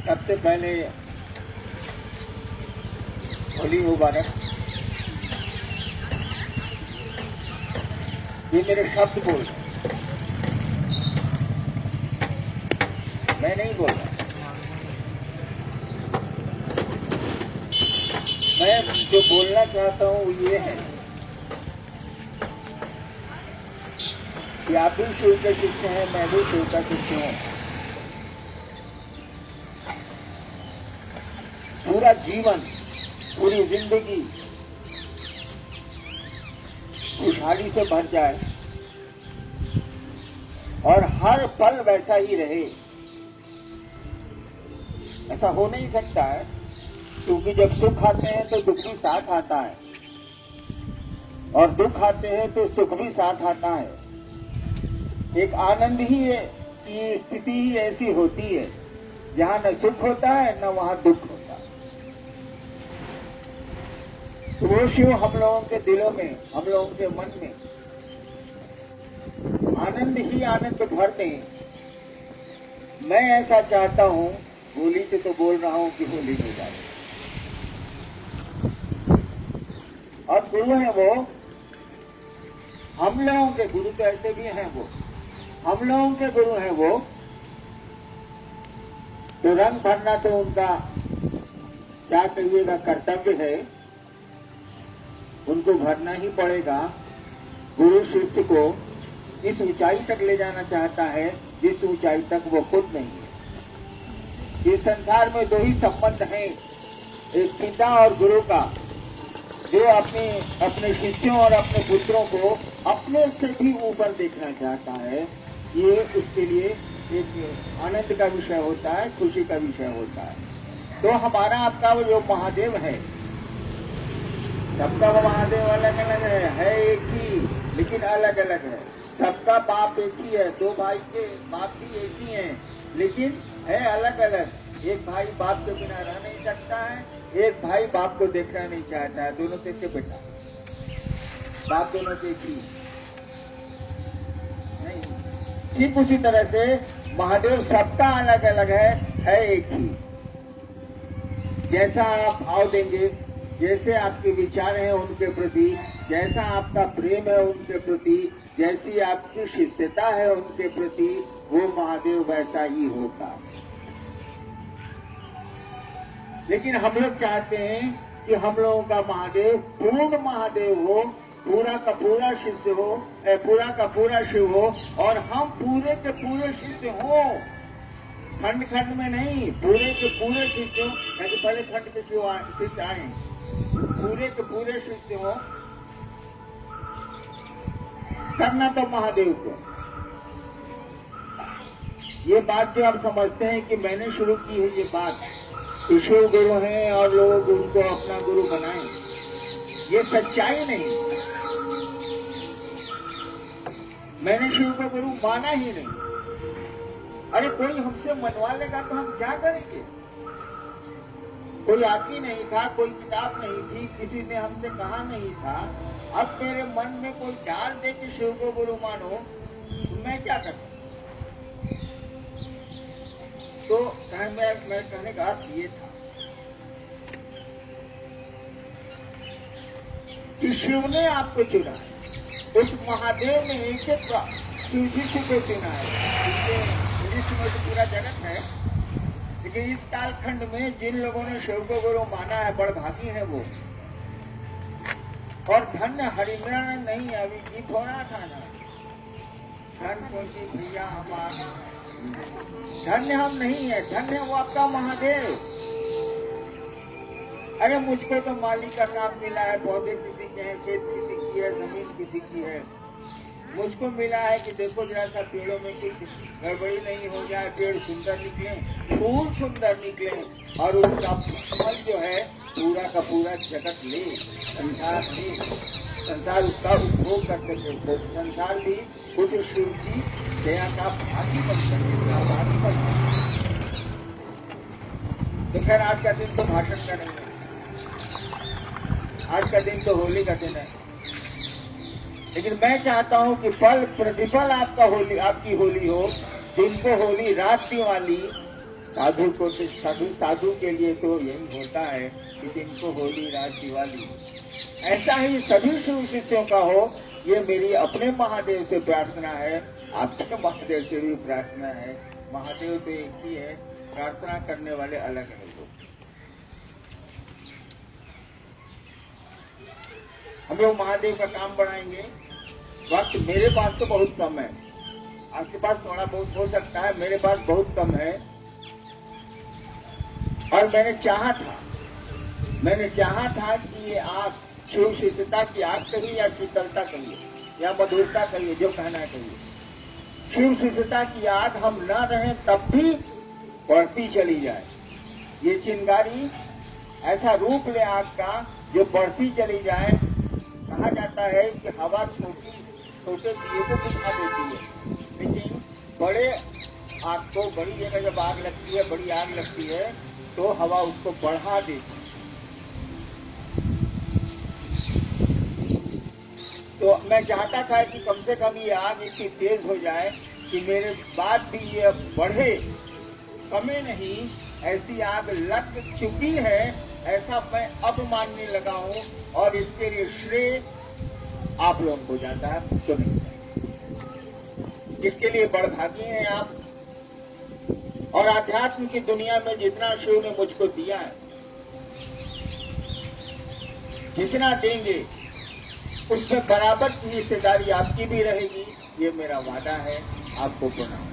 सबसे पहले होली मुबारक। ये मेरे शब्द बोल रहे, मैं नहीं बोल रहा। मैं जो बोलना चाहता हूं वो ये है कि आप भी शिव के शिष्य हैं, मैं भी शिव का शिष्य हूं। पूरा जीवन, पूरी जिंदगी खुशहाली से भर जाए और हर पल वैसा ही रहे, ऐसा हो नहीं सकता है। क्योंकि जब सुख आते हैं तो दुख भी साथ आता है, और दुख आते हैं तो सुख भी साथ आता है। एक आनंद ही की स्थिति ही ऐसी होती है जहां न सुख होता है न वहां दुख होता है। तो वो शिव हम लोगों के दिलों में, हम लोगों के मन में आनंद ही आनंद भर दें। मैं ऐसा चाहता हूं। होली से तो बोल रहा हूं कि होली हो जाए। और गुरु हैं वो, हम लोगों के गुरु तो ऐसे भी हैं वो, हम लोगों के गुरु हैं वो, तो रंग भरना तो उनका क्या कहिएगा कर्तव्य है, उनको भरना ही पड़ेगा। गुरु शिष्य को इस ऊंचाई तक ले जाना चाहता है जिस ऊंचाई तक वो खुद नहीं है। इस संसार में दो ही संबंध हैं, एक पिता और गुरु का, जो अपने शिष्यों और अपने पुत्रों को अपने से भी ऊपर देखना चाहता है। ये उसके लिए एक आनंद का विषय होता है, खुशी का विषय होता है। तो हमारा आपका वो जो महादेव है, सबका वो महादेव अलग अलग है एक ही, लेकिन अलग अलग है। सबका बाप एक ही है, दो भाई के बाप भी एक ही है, लेकिन है अलग अलग। एक भाई बाप के बिना रह नहीं सकता है, एक भाई बाप को देखना नहीं चाहता है। दोनों कैसे बेटा, बाप दोनों के एक ही नहीं। ठीक उसी तरह से महादेव सबका अलग अलग है एक ही। जैसा आप भाव देंगे, जैसे आपके विचार हैं उनके प्रति, जैसा आपका प्रेम है उनके प्रति, जैसी आपकी शिष्यता है उनके प्रति, वो महादेव वैसा ही होगा। लेकिन हम लोग चाहते हैं कि हम लोगों का महादेव पूर्ण महादेव हो, पूरा का पूरा शिष्य हो, पूरा का पूरा शिव हो, और हम पूरे के पूरे शिष्य हो। खंड खंड में नहीं, पूरे के पूरे शिष्य हो। पहले खंड के शिष्य आए, पूरे के पूरे शिष्य हो, करना तो महादेव को। ये बात जो आप समझते हैं कि मैंने शुरू की है, ये बात शिव गुरु हैं और लोग उनको अपना गुरु बनाएं, ये सच्चाई नहीं। मैंने शिव को गुरु माना ही नहीं। अरे कोई हमसे मनवा लेगा तो हम क्या करेंगे? कोई आदमी नहीं था, कोई किताब नहीं थी, किसी ने हमसे कहा नहीं था। अब मेरे मन में कोई डाल दे कि शिव को गुरु मानो, तो मैं क्या करूं? तो मैं कहने का अर्थ ये था कि शिव ने आपको चुना है। उस महादेव ने एक शिव शिष्य को चुना है। विश्व में तो पूरा जगत है, लेकिन इस कालखंड में जिन लोगों ने शिव को गुरु माना है, बड़ भागी है वो। और धन्य हरिनारायण नहीं, अभी गीत हो रहा था ना, धन्य भैया हमारा, धन्य हम नहीं है, धन्य वो आपका महादेव। अरे मुझको तो मालिक का नाम मिला है, पौधे किसी के हैं, खेत किसी की है, जमीन किसी की है। मुझको मिला है कि देखो जरा सा पेड़ों में कुछ गड़बड़ी नहीं हो जाए, पेड़ सुंदर निकले, फूल सुंदर निकले, और उसका फल जो है पूरा का पूरा जगत ले, संसार ले, संसार उसका उपभोग कर सके। संसार भी कुछ शिव की दया का भागी बन सके, भागी बन सके। तो खैर आज का दिन तो भाषण का नहीं है, आज का दिन तो होली का दिन है। लेकिन मैं चाहता हूं कि फल प्रतिफल आपका होली, आपकी होली हो। दिन को होली, रात दिवाली, साधु को साधु के लिए तो यही होता है कि दिन को होली रात दिवाली। ऐसा ही सभी शिव शिष्यों का हो, ये मेरी अपने महादेव से प्रार्थना है, आपके महादेव से भी प्रार्थना है। महादेव तो एक ही है, प्रार्थना करने वाले अलग हैं लोग। हम लोग महादेव का काम बढ़ाएंगे। वक्त मेरे पास तो बहुत कम है, आपके पास थोड़ा बहुत हो सकता है, मेरे पास बहुत कम है। और मैंने चाहा था कि ये आग शिव शीतलता की आग कहिए या शीतलता कहिए या मधुरता कहिए, जो कहना है कहिए, शिव शीतलता की आग हम न रहें तब भी बढ़ती चली जाए। ये चिंगारी ऐसा रूप ले आग का जो बढ़ती चली जाए। कहा जाता है कि हवा छोटे दिए को बुझा देती है, लेकिन बड़े आग को, बड़ी जगह जब आग लगती है, बड़ी आग लगती है तो हवा उसको बढ़ा देती है। तो मैं चाहता था कि कम से कम ये आग इतनी तेज हो जाए कि मेरे बाद भी ये बढ़े, कमे नहीं। ऐसी आग लग चुकी है, ऐसा मैं अब मानने लगा हूं, और इसके लिए श्रेय आप लोगों को जाता है, मुझको नहीं। इसके लिए बड़भागी हैं आप। और आध्यात्म की दुनिया में जितना शिव ने मुझको दिया है, जितना देंगे उसमें बराबर की हिस्सेदारी आपकी भी रहेगी, ये मेरा वादा है। आपको प्रणाम।